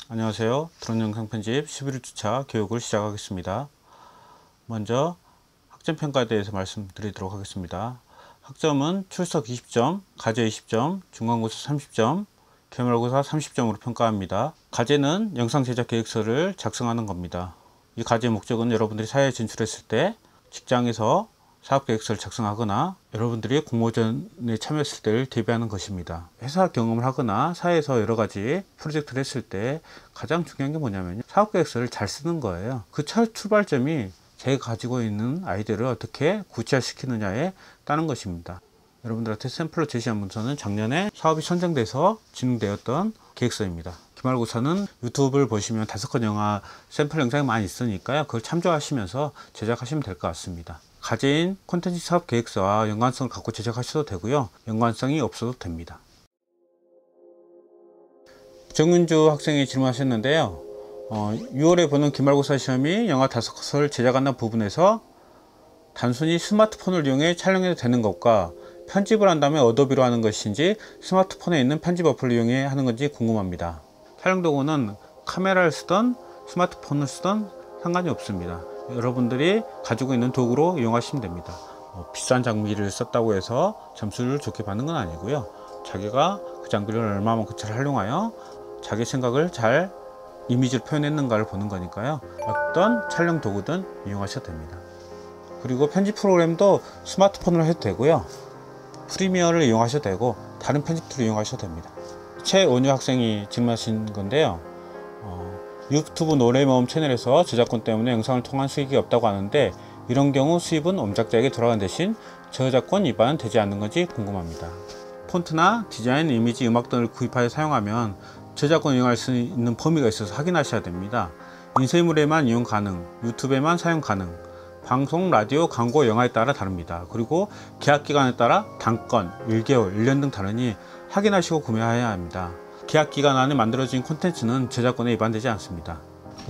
안녕하세요. 드론 영상 편집 11주차 교육을 시작하겠습니다. 먼저 학점평가에 대해서 말씀드리도록 하겠습니다. 학점은 출석 20점, 과제 20점, 중간고사 30점,期末고사 30점으로 평가합니다. 과제는 영상 제작 계획서를 작성하는 겁니다. 이 과제의 목적은 여러분들이 사회에 진출했을 때 직장에서 사업계획서를 작성하거나 여러분들이 공모전에 참여했을 때를 대비하는 것입니다. 회사 경험을 하거나 사회에서 여러 가지 프로젝트를 했을 때 가장 중요한 게 뭐냐면 사업계획서를 잘 쓰는 거예요. 그 출발점이 제가 가지고 있는 아이디어를 어떻게 구체화시키느냐에 따른 것입니다. 여러분들한테 샘플로 제시한 문서는 작년에 사업이 선정돼서 진행되었던 계획서입니다. 기말고사는 유튜브를 보시면 5건 영화 샘플 영상이 많이 있으니까요. 그걸 참조하시면서 제작하시면 될 것 같습니다. 과제인 콘텐츠 사업 계획서와 연관성을 갖고 제작하셔도 되고요. 연관성이 없어도 됩니다. 정윤주 학생이 질문하셨는데요. 6월에 보는 기말고사 시험이 영화 5컷을 제작하는 부분에서 단순히 스마트폰을 이용해 촬영해도 되는 것과 편집을 한다면 어도비로 하는 것인지 스마트폰에 있는 편집 어플을 이용해 하는 건지 궁금합니다. 촬영 도구는 카메라를 쓰던 스마트폰을 쓰던 상관이 없습니다. 여러분들이 가지고 있는 도구로 이용하시면 됩니다. 비싼 장비를 썼다고 해서 점수를 좋게 받는 건 아니고요. 자기가 그 장비를 얼마만큼 잘 활용하여 자기 생각을 잘 이미지로 표현했는가를 보는 거니까요. 어떤 촬영 도구든 이용하셔도 됩니다. 그리고 편집 프로그램도 스마트폰으로 해도 되고요. 프리미어를 이용하셔도 되고 다른 편집 툴을 이용하셔도 됩니다. 최원유 학생이 질문하신 건데요. 유튜브 노래모음 채널에서 저작권 때문에 영상을 통한 수익이 없다고 하는데 이런 경우 수입은 엄작자에게 돌아간 대신 저작권 위반은 되지 않는 건지 궁금합니다. 폰트나 디자인, 이미지, 음악 등을 구입하여 사용하면 저작권 이용할 수 있는 범위가 있어서 확인하셔야 됩니다. 인쇄물에만 이용 가능, 유튜브에만 사용 가능, 방송, 라디오, 광고, 영화에 따라 다릅니다. 그리고 계약기간에 따라 단건, 1개월, 1년 등 다르니 확인하시고 구매해야 합니다. 계약기간 안에 만들어진 콘텐츠는 저작권에 위반되지 않습니다.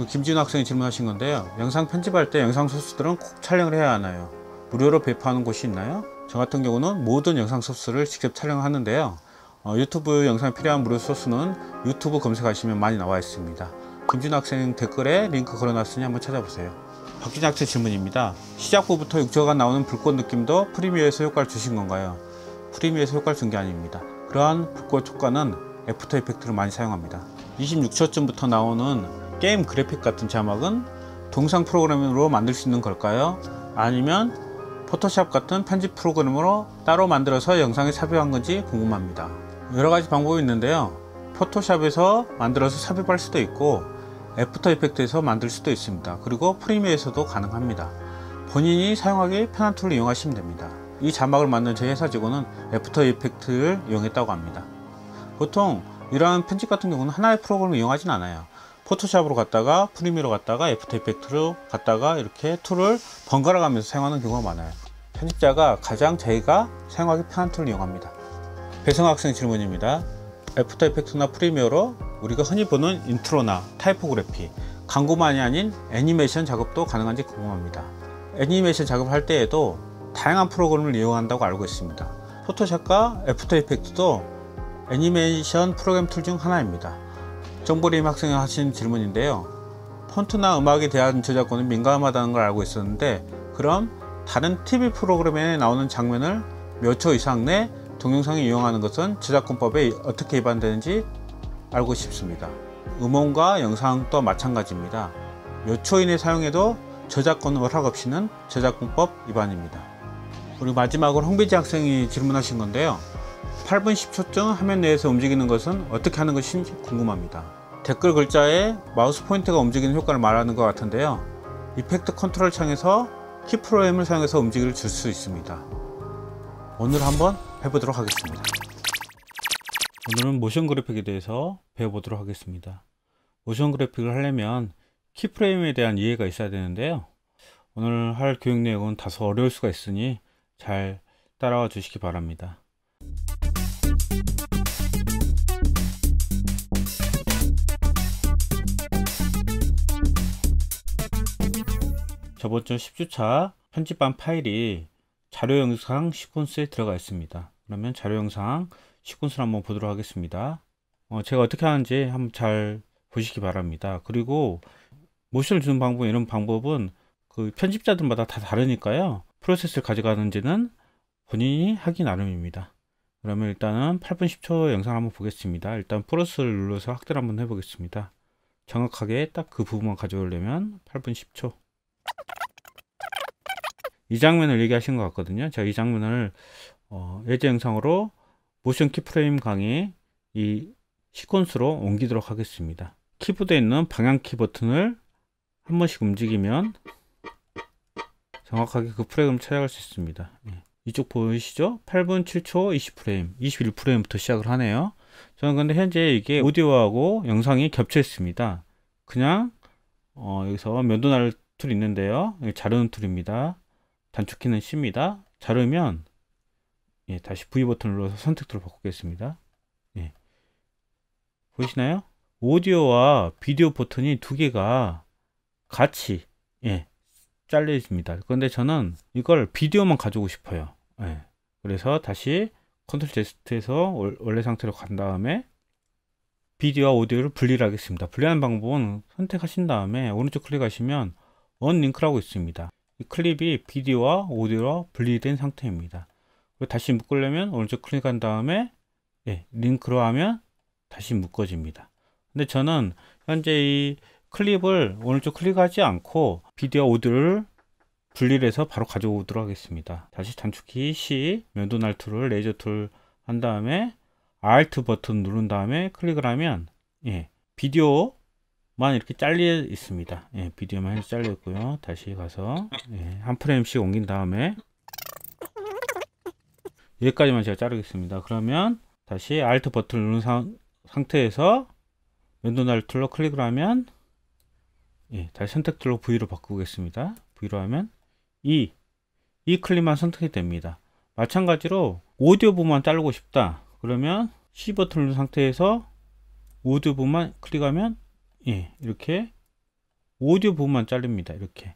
김진우 학생이 질문하신 건데요. 영상 편집할 때 영상 소스들은 꼭 촬영을 해야 하나요? 무료로 배포하는 곳이 있나요? 저 같은 경우는 모든 영상 소스를 직접 촬영하는데요. 유튜브 영상에 필요한 무료 소스는 유튜브 검색하시면 많이 나와 있습니다. 김진우 학생 댓글에 링크 걸어놨으니 한번 찾아보세요. 박진희 학생 질문입니다. 시작부부터 육저가 나오는 불꽃 느낌도 프리미어에서 효과를 주신 건가요? 프리미어에서 효과를 준 게 아닙니다. 그러한 불꽃 효과는 애프터 이펙트를 많이 사용합니다. 26초쯤부터 나오는 게임 그래픽 같은 자막은 동상 프로그램으로 만들 수 있는 걸까요? 아니면 포토샵 같은 편집 프로그램으로 따로 만들어서 영상에 삽입한 건지 궁금합니다. 여러 가지 방법이 있는데요. 포토샵에서 만들어서 삽입할 수도 있고 애프터 이펙트에서 만들 수도 있습니다. 그리고 프리미어에서도 가능합니다. 본인이 사용하기 편한 툴을 이용하시면 됩니다. 이 자막을 만든 저희 회사 직원은 애프터 이펙트를 이용했다고 합니다. 보통 이러한 편집 같은 경우는 하나의 프로그램을 이용하진 않아요. 포토샵으로 갔다가 프리미어로 갔다가 애프터 이펙트로 갔다가 이렇게 툴을 번갈아 가면서 사용하는 경우가 많아요. 편집자가 가장 자기가 사용하기 편한 툴을 이용합니다. 배성 학생 질문입니다. 애프터 이펙트나 프리미어로 우리가 흔히 보는 인트로나 타이포그래피, 광고만이 아닌 애니메이션 작업도 가능한지 궁금합니다. 애니메이션 작업을 할 때에도 다양한 프로그램을 이용한다고 알고 있습니다. 포토샵과 애프터 이펙트도 애니메이션 프로그램 툴 중 하나입니다. 정보림 학생이 하신 질문인데요. 폰트나 음악에 대한 저작권은 민감하다는 걸 알고 있었는데 그럼 다른 TV 프로그램에 나오는 장면을 몇 초 이상 내 동영상에 이용하는 것은 저작권법에 어떻게 위반되는지 알고 싶습니다. 음원과 영상도 마찬가지입니다. 몇 초 이내 사용해도 저작권 허락 없이는 저작권법 위반입니다. 그리고 마지막으로 홍비지 학생이 질문하신 건데요. 8분 10초쯤 화면 내에서 움직이는 것은 어떻게 하는 것인지 궁금합니다. 댓글 글자에 마우스 포인터가 움직이는 효과를 말하는 것 같은데요. 이펙트 컨트롤 창에서 키 프로그램을 사용해서 움직임을 줄 수 있습니다. 오늘 한번 해보도록 하겠습니다. 오늘은 모션 그래픽에 대해서 배워보도록 하겠습니다. 모션 그래픽을 하려면 키프레임에 대한 이해가 있어야 되는데요. 오늘 할 교육 내용은 다소 어려울 수가 있으니 잘 따라와 주시기 바랍니다. 저번 주 10주차 편집한 파일이 자료 영상 시퀀스에 들어가 있습니다. 그러면 자료 영상 시퀀스를 한번 보도록 하겠습니다. 제가 어떻게 하는지 한번 잘 보시기 바랍니다. 그리고 모션을 주는 방법, 이런 방법은 그 편집자들마다 다 다르니까요. 프로세스를 가져가는지는 본인이 하기 나름입니다. 그러면 일단은 8분 10초 영상 한번 보겠습니다. 일단 플러스를 눌러서 확대를 한번 해보겠습니다. 정확하게 딱 그 부분만 가져오려면 8분 10초. 이 장면을 얘기하신 것 같거든요. 제가 이 장면을 예제 영상으로 모션 키프레임 강의 이 시퀀스로 옮기도록 하겠습니다. 키보드에 있는 방향키 버튼을 한 번씩 움직이면 정확하게 그 프레임을 찾아갈 수 있습니다. 이쪽 보이시죠? 8분 7초 20프레임, 21프레임부터 시작을 하네요. 저는 근데 현재 이게 오디오하고 영상이 겹쳐 있습니다. 그냥 여기서 면도날 툴 있는데요. 자르는 툴입니다. 단축키는 C입니다. 자르면 다시 V 버튼을 눌러서 선택 툴을 바꾸겠습니다. 보이시나요? 오디오와 비디오 버튼이 두 개가 같이 잘려 있습니다. 그런데 저는 이걸 비디오만 가지고 싶어요. 그래서 다시 컨트롤 Z 에서 원래 상태로 간 다음에 비디오와 오디오를 분리를 하겠습니다. 분리하는 방법은 선택하신 다음에 오른쪽 클릭하시면 언링크라고 있습니다. 이 클립이 비디오와 오디오와 분리된 상태입니다. 그리고 다시 묶으려면 오른쪽 클릭한 다음에 링크로 하면 다시 묶어집니다. 근데 저는 현재 이 클립을 오른쪽 클릭하지 않고 비디오 오디오를 분리를 해서 바로 가져오도록 하겠습니다. 다시 단축키 C, 면도날 툴을 레이저 툴 한 다음에 Alt 버튼 누른 다음에 클릭을 하면 비디오만 이렇게 잘려 있습니다. 비디오만 잘려 있고요. 다시 가서 한 프레임씩 옮긴 다음에 여기까지만 제가 자르겠습니다. 그러면 다시 Alt 버튼을 누른 상태에서 면도날 툴로 클릭을 하면 다시 선택 툴로 V로 바꾸겠습니다. V로 하면 이 클립만 선택이 됩니다. 마찬가지로 오디오 부분만 자르고 싶다. 그러면 C 버튼을 누른 상태에서 오디오 부분만 클릭하면 이렇게 오디오 부분만 잘립니다. 이렇게.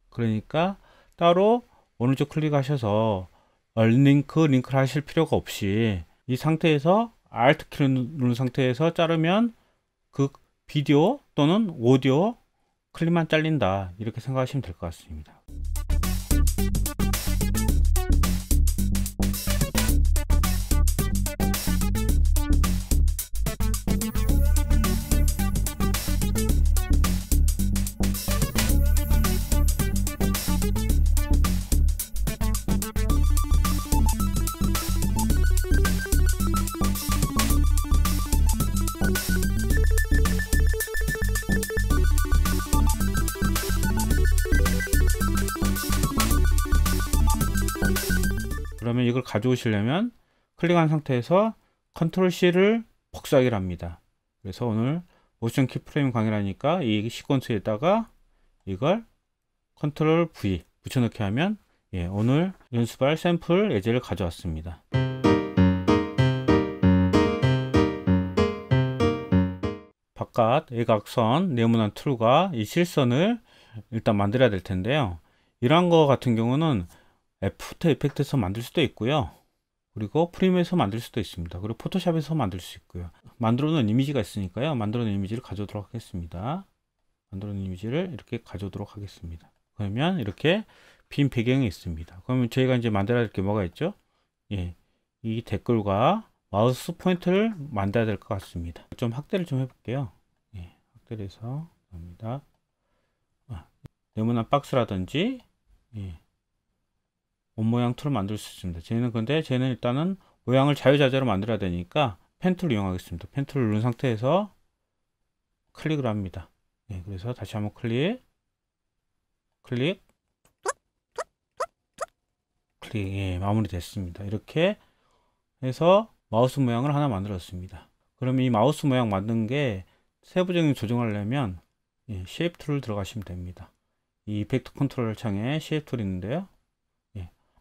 그러니까 따로 오른쪽 클릭하셔서 링크를 하실 필요가 없이 이 상태에서 Alt 키를 누른 상태에서 자르면 그 비디오 또는 오디오 클립만 잘린다. 이렇게 생각하시면 될 것 같습니다. 그러면 이걸 가져오시려면 클릭한 상태에서 컨트롤 C를 복사하기를 합니다. 그래서 오늘 모션 키프레임 강의라니까 이 시퀀스에다가 이걸 컨트롤 V 붙여넣기 하면 오늘 연습할 샘플 예제를 가져왔습니다. 바깥 외곽선 네모난 툴과 이 실선을 일단 만들어야 될 텐데요. 이러한 거 같은 경우는 애프터 이펙트에서 만들 수도 있고요. 그리고 프리미어에서 만들 수도 있습니다. 그리고 포토샵에서 만들 수 있고요. 만들어 놓은 이미지가 있으니까요. 만들어 놓은 이미지를 가져오도록 하겠습니다. 만들어 놓은 이미지를 이렇게 가져오도록 하겠습니다. 그러면 이렇게 빈 배경이 있습니다. 그러면 저희가 이제 만들어야 될 게 뭐가 있죠? 이 댓글과 마우스 포인트를 만들어야 될 것 같습니다. 좀 확대를 좀 해볼게요. 확대를 해서 합니다. 네모난 박스라든지 옷 모양 툴을 만들 수 있습니다. 쟤는 일단은 모양을 자유자재로 만들어야 되니까 펜 툴을 이용하겠습니다. 펜 툴을 누른 상태에서 클릭을 합니다. 그래서 다시 한번 클릭, 마무리 됐습니다. 이렇게 해서 마우스 모양을 하나 만들었습니다. 그러면 이 마우스 모양 만든 게 세부적인 조정하려면 쉐입 툴을 들어가시면 됩니다. 이 이펙트 컨트롤 창에 쉐입 툴이 있는데요.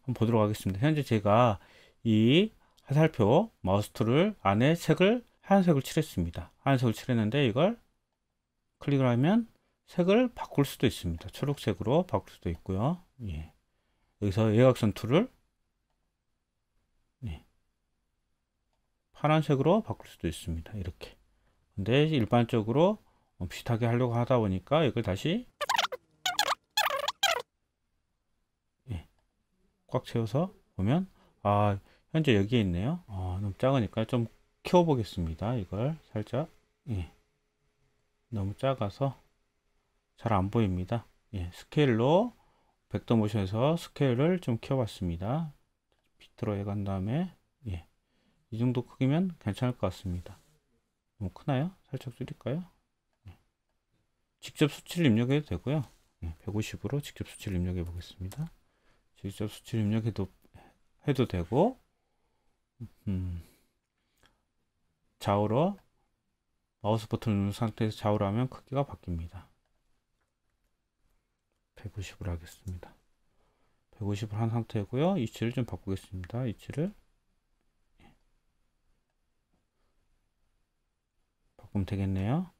한번 보도록 하겠습니다. 현재 제가 이 화살표 마우스 툴을 안에 색을 하얀색을 칠했습니다. 하얀색을 칠했는데 이걸 클릭을 하면 색을 바꿀 수도 있습니다. 초록색으로 바꿀 수도 있고요. 여기서 외곽선 툴을 파란색으로 바꿀 수도 있습니다. 이렇게. 근데 일반적으로 비슷하게 하려고 하다 보니까 이걸 다시 꽉 채워서 보면 현재 여기에 있네요. 너무 작으니까 좀 키워 보겠습니다. 이걸 살짝 너무 작아서 잘 안 보입니다. 스케일로 벡터 모션에서 스케일을 좀 키워봤습니다. 비트로 해간 다음에 이 정도 크기면 괜찮을 것 같습니다. 너무 크나요? 살짝 줄일까요? 직접 수치를 입력해도 되고요. 150으로 직접 수치를 입력해 보겠습니다. 직접 수치를 입력해도 해도 되고 좌우로 마우스 버튼을 누른 상태에서 좌우로 하면 크기가 바뀝니다. 150으로 하겠습니다. 150을 한 상태고요. 위치를 좀 바꾸겠습니다. 위치를 바꾸면 되겠네요.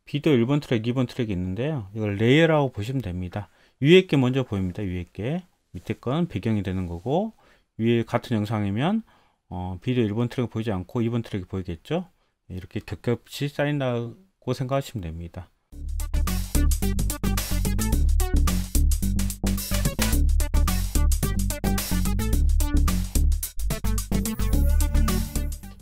비디오 1번 트랙, 2번 트랙이 있는데요. 이걸 레이어라고 보시면 됩니다. 위에 게 먼저 보입니다. 위에 게. 밑에 건 배경이 되는 거고, 위에 같은 영상이면 비디오 1번 트랙이 보이지 않고 2번 트랙이 보이겠죠. 이렇게 겹겹이 쌓인다고 생각하시면 됩니다.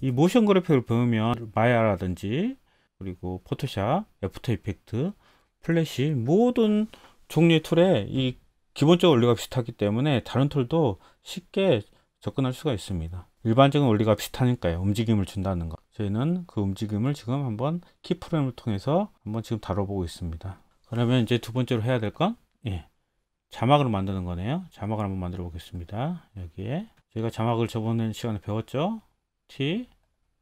이 모션 그래픽을 보면 마야라든지 그리고 포토샵, 애프터 이펙트, 플래시 모든 종류의 툴에 이 기본적 원리가 비슷하기 때문에 다른 툴도 쉽게 접근할 수가 있습니다. 일반적인 원리가 비슷하니까요. 움직임을 준다는 거. 저희는 그 움직임을 지금 한번 키 프레임을 통해서 한번 지금 다뤄보고 있습니다. 그러면 이제 두 번째로 해야 될 건 자막을 만드는 거네요. 자막을 한번 만들어 보겠습니다. 여기에 저희가 자막을 저번 시간에 배웠죠. T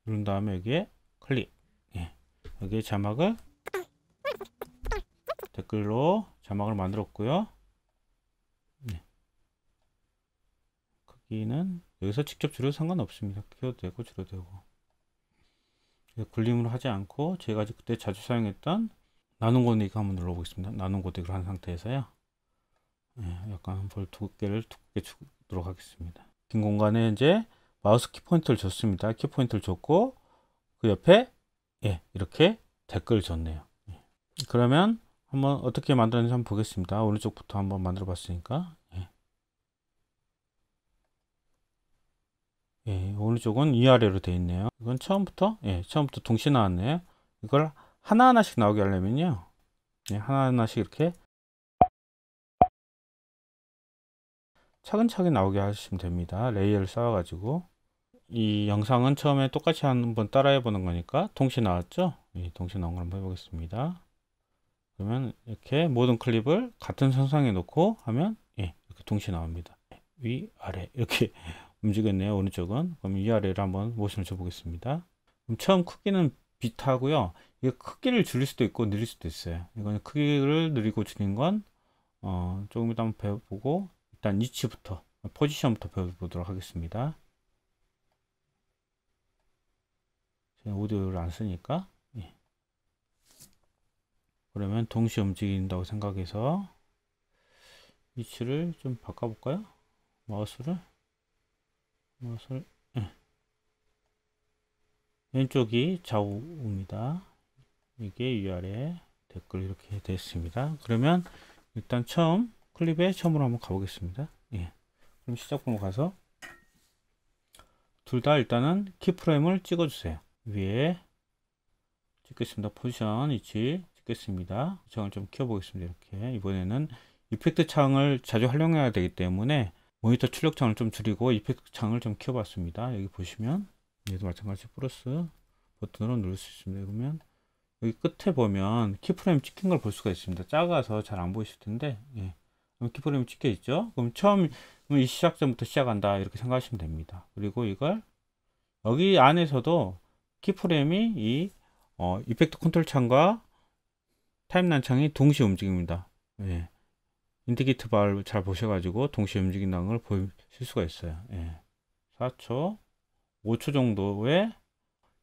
누른 다음에 여기에 클릭. 여기에 자막을 댓글로 자막을 만들었고요. 크기는 여기서 직접 줄여도 상관없습니다. 키워도 되고 줄여도 되고. 굴림으로 하지 않고 제가 그때 자주 사용했던 나눔 고데기 한번 눌러보겠습니다. 나눔 고데기를 한 상태에서요. 약간 볼 두께를 두껍게 주도록 하겠습니다. 긴 공간에 이제 마우스 키포인트를 줬습니다. 키포인트를 줬고 그 옆에 이렇게 댓글을 줬네요. 그러면 한번 어떻게 만드는지 한번 보겠습니다. 오른쪽부터 한번 만들어 봤으니까 오른쪽은 위아래로 되어 있네요. 이건 처음부터 동시에 나왔네요. 이걸 하나하나씩 나오게 하려면요 하나하나씩 이렇게 차근차근 나오게 하시면 됩니다. 레이어를 쌓아 가지고 이 영상은 처음에 똑같이 한번 따라해 보는 거니까 동시에 나왔죠. 동시에 나온 걸 한번 해보겠습니다. 그러면 이렇게 모든 클립을 같은 선상에 놓고 하면 이렇게 동시에 나옵니다. 위 아래 이렇게 움직였네요. 오른쪽은. 그럼 위아래를 한번 모션을 줘 보겠습니다. 그럼 처음 크기는 비슷하고요. 이게 크기를 줄일 수도 있고 늘릴 수도 있어요. 이거는 크기를 늘리고 줄인 건 조금 이따 한번 배워보고 일단 위치부터 포지션부터 배워보도록 하겠습니다. 제가 오디오를 안 쓰니까 그러면 동시에 움직인다고 생각해서 위치를 좀 바꿔볼까요? 마우스를 왼쪽이 좌우입니다. 이게 위아래 댓글 이렇게 됐습니다. 그러면 일단 처음 클립에 처음으로 한번 가보겠습니다. 그럼 시작부로 가서 둘 다 일단은 키프레임을 찍어주세요. 위에 찍겠습니다. 포지션 위치 찍겠습니다. 창을 좀 키워보겠습니다. 이렇게 이번에는 이펙트 창을 자주 활용해야 되기 때문에 모니터 출력 창을 좀 줄이고 이펙트 창을 좀 키워봤습니다. 여기 보시면 얘도 마찬가지 플러스 버튼으로 누를 수 있습니다. 그러면 여기 끝에 보면 키프레임 찍힌 걸 볼 수가 있습니다. 작아서 잘 안 보이실 텐데 키프레임 찍혀 있죠. 그럼 처음 이 시작점부터 시작한다 이렇게 생각하시면 됩니다. 그리고 이걸 여기 안에서도 키프레임이 이 이펙트 컨트롤 창과 타임라인 창이 동시에 움직입니다. 인디케이터 바를 잘 보셔가지고 동시에 움직인다는 걸 보실 수가 있어요. 4초, 5초 정도에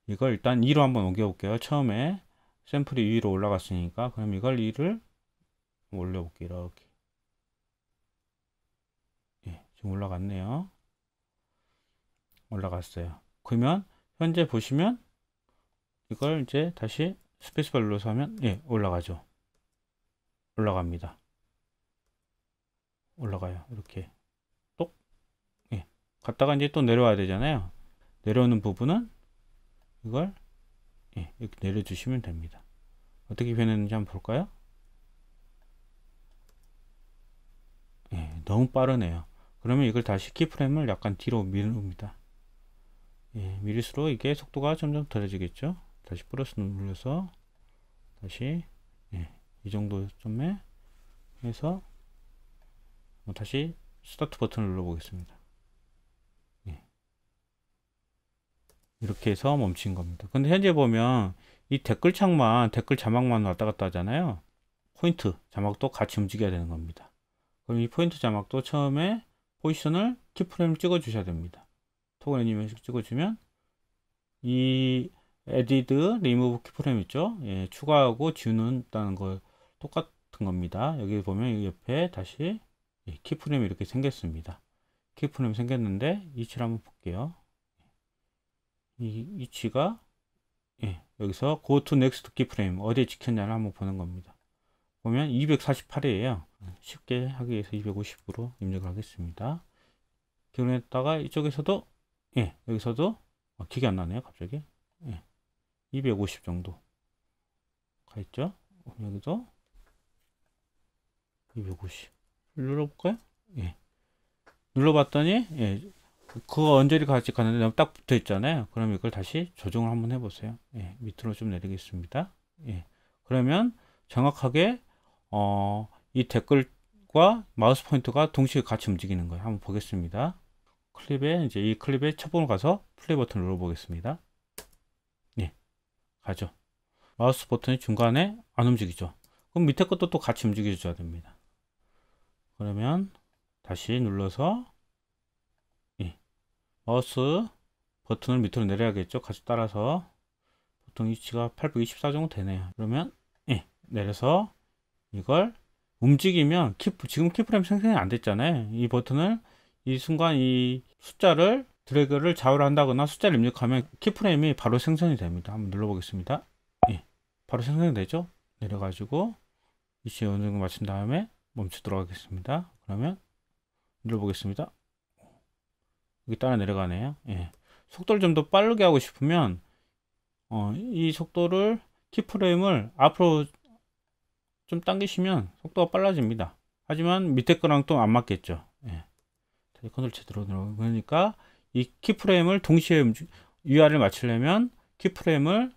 이걸 일단 2로 한번 옮겨볼게요. 처음에 샘플이 위로 올라갔으니까 그럼 이걸 2를 올려볼게요. 이렇게 지금 올라갔네요. 올라갔어요. 그러면 현재 보시면 이걸 이제 다시 스페이스바 눌러서 하면 예, 올라가죠. 올라갑니다. 올라가요. 이렇게 똑 예. 갔다가 이제 또 내려와야 되잖아요. 내려오는 부분은 이걸 예, 이렇게 내려주시면 됩니다. 어떻게 변했는지 한번 볼까요? 예, 너무 빠르네요. 그러면 이걸 다시 키프레임을 약간 뒤로 미룹니다. 예, 미릴수록 이게 속도가 점점 더해지겠죠. 다시 플러스 눌러서 다시 예, 이 정도쯤에 해서 다시 스타트 버튼을 눌러 보겠습니다. 예. 이렇게 해서 멈춘 겁니다. 근데 현재 보면 이 댓글 창만, 댓글 자막만 왔다 갔다 하잖아요. 포인트 자막도 같이 움직여야 되는 겁니다. 그럼 이 포인트 자막도 처음에 포지션을 키프레임을 찍어 주셔야 됩니다. 토글 애니메이션 찍어주면 이 에디드 리무브 키프레임 있죠. 예, 추가하고 지우는다는 거 똑같은 겁니다. 여기 보면 이 옆에 다시 예, 키프레임이 이렇게 생겼습니다. 키프레임 생겼는데 위치를 한번 볼게요. 이 위치가 예, 여기서 go to next 키프레임 어디에 찍혔냐를 한번 보는 겁니다. 보면 248이에요. 쉽게 하기 위해서 250으로 입력을 하겠습니다. 기록했다가 이쪽에서도 예, 여기서도 기억이 안 나네요. 갑자기 예, 250 정도 가 있죠. 여기도 250 눌러볼까요? 예, 눌러봤더니 예, 그 언저리 같이 가는데 너무 딱 붙어 있잖아요. 그럼 이걸 다시 조정을 한번 해보세요. 예, 밑으로 좀 내리겠습니다. 예, 그러면 정확하게 이 댓글과 마우스 포인터가 동시에 같이 움직이는 거예요. 한번 보겠습니다. 클립에 이제 이 클립에 첫 번으로 가서 플레이 버튼 눌러 보겠습니다. 예, 가죠. 마우스 버튼이 중간에 안 움직이죠. 그럼 밑에 것도 또 같이 움직여 줘야 됩니다. 그러면 다시 눌러서 예, 마우스 버튼을 밑으로 내려야겠죠. 같이 따라서 보통 위치가 824 정도 되네요. 그러면 예, 내려서 이걸 움직이면 지금 키프레임 생성이 안 됐잖아요. 이 버튼을 이 순간 이 숫자를 드래그를 좌우로 한다거나 숫자를 입력하면 키프레임이 바로 생성이 됩니다. 한번 눌러보겠습니다. 예, 바로 생성이 되죠. 내려가지고 위치 어느 정도 맞춘 다음에 멈추도록 하겠습니다. 그러면 눌러보겠습니다. 여기 따라 내려가네요. 예, 속도를 좀 더 빠르게 하고 싶으면 이 속도를 키프레임을 앞으로 좀 당기시면 속도가 빨라집니다. 하지만 밑에 거랑 또 안 맞겠죠. 예. 컨트롤 제대로 들어. 그러니까 이 키프레임을 동시에 UR을 맞추려면 키프레임을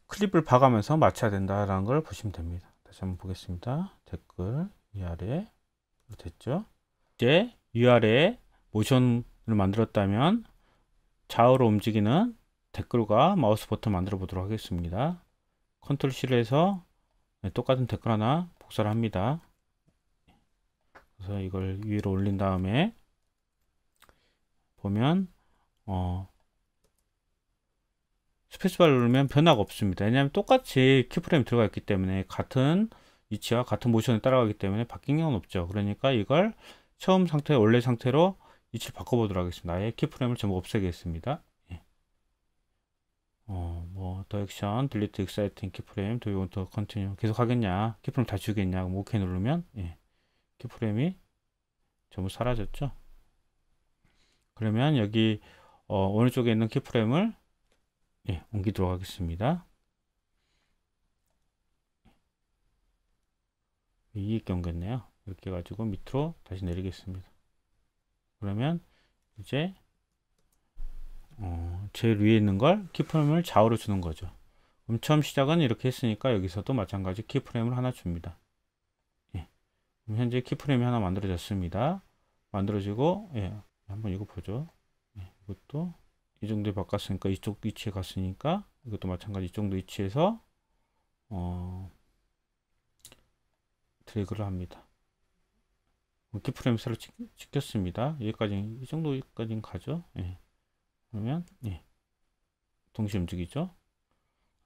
클립을 봐가면서 맞춰야 된다라는 걸 보시면 됩니다. 다시 한번 보겠습니다. 댓글 UR에 됐죠. 이제 UR에 모션을 만들었다면 좌우로 움직이는 댓글과 마우스 버튼 만들어 보도록 하겠습니다. 컨트롤 C를 해서 똑같은 댓글 하나 복사를 합니다. 그래서 이걸 위로 올린 다음에 보면 스페이스바를 누르면 변화가 없습니다. 왜냐하면 똑같이 키프레임 들어가 있기 때문에 같은 위치와 같은 모션에 따라가기 때문에 바뀐 경우는 없죠. 그러니까 이걸 처음 상태, 원래 상태로 위치를 바꿔보도록 하겠습니다. 아예 키프레임을 전부 없애겠습니다. 예. 더 액션, 딜리트 익사이팅 키프레임, do you want to continue 계속 하겠냐, 키프레임 다 지우겠냐, 그럼 오케이 누르면 예. 키프레임이 전부 사라졌죠. 그러면 여기 어느 쪽에 있는 키프레임을 예, 옮기도록 하겠습니다. 이익 옮겼네요. 이렇게 해가지고 밑으로 다시 내리겠습니다. 그러면 이제 제일 위에 있는 걸 키프레임을 좌우로 주는 거죠. 그럼 처음 시작은 이렇게 했으니까 여기서도 마찬가지 키프레임을 하나 줍니다. 예. 그럼 현재 키프레임이 하나 만들어졌습니다. 만들어지고 예, 한번 이거 보죠. 예, 이것도 이 정도에 바꿨으니까 이쪽 위치에 갔으니까 이것도 마찬가지 이 정도 위치에서 드래그를 합니다. 키프레임 새로 찍혔습니다. 여기까지 이 정도까지는 가죠. 예. 그러면 예. 동시에 움직이죠.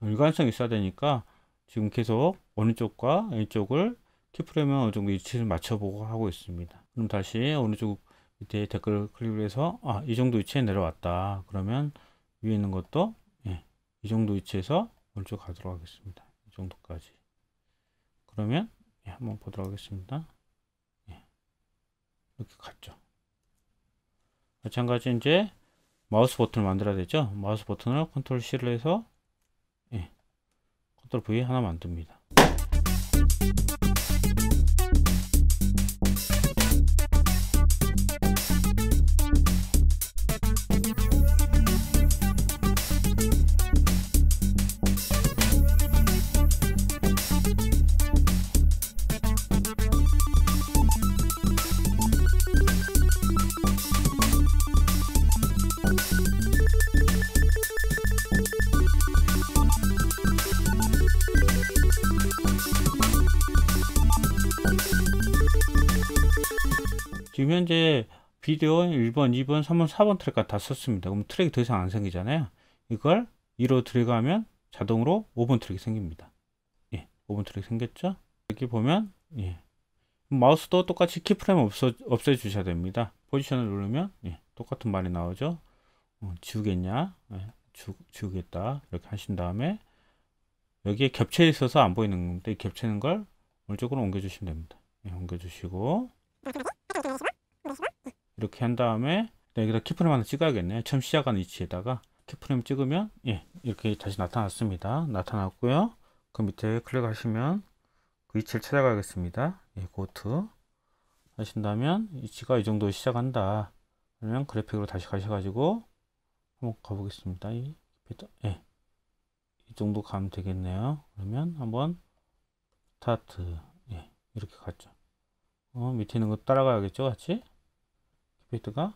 일관성이 있어야 되니까 지금 계속 어느 쪽과 이쪽을 키프레임은 어느 정도 위치를 맞춰보고 하고 있습니다. 그럼 다시 어느 쪽 밑에 댓글 클릭을 해서 이 정도 위치에 내려왔다. 그러면 위에 있는 것도 예, 이 정도 위치에서 먼저 가도록 하겠습니다. 이 정도까지. 그러면 한번 보도록 하겠습니다. 이렇게 갔죠. 마찬가지 이제 마우스 버튼을 만들어야 되죠. 마우스 버튼을 컨트롤 C를 해서 컨트롤 V 하나 만듭니다. 지금 현재 비디오 1번, 2번, 3번, 4번 트랙까지 다 썼습니다. 그럼 트랙이 더 이상 안 생기잖아요. 이걸 2로 드래그하면 자동으로 5번 트랙이 생깁니다. 5번 트랙 생겼죠? 여기 보면 마우스도 똑같이 키프레임 없애 주셔야 됩니다. 포지션을 누르면 똑같은 말이 나오죠. 지우겠냐? 지우겠다. 이렇게 하신 다음에 여기에 겹쳐 있어서 안 보이는 건데 겹치는 걸 오른쪽으로 옮겨 주시면 됩니다. 옮겨 주시고 이렇게 한 다음에 여기다 키프레임 하나 찍어야겠네요. 처음 시작하는 위치에다가 키프레임 찍으면 이렇게 다시 나타났습니다. 나타났고요. 그 밑에 클릭하시면 그 위치를 찾아가겠습니다. 고트 하신다면 위치가 이 정도 시작한다. 그러면 그래픽으로 다시 가셔가지고 한번 가보겠습니다. 이 정도 가면 되겠네요. 그러면 한번 스타트 이렇게 갔죠. 밑에 있는 거 따라가야겠죠, 같이. 키패드가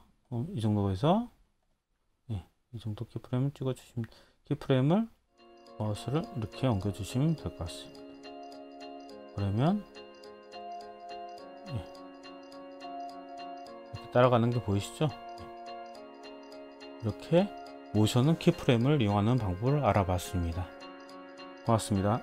이 정도 해서 이 정도 키프레임을 찍어주시면 키프레임을 마우스를 이렇게 옮겨주시면 될 것 같습니다. 그러면 이렇게 따라가는 게 보이시죠? 이렇게 모션은 키프레임을 이용하는 방법을 알아봤습니다. 고맙습니다.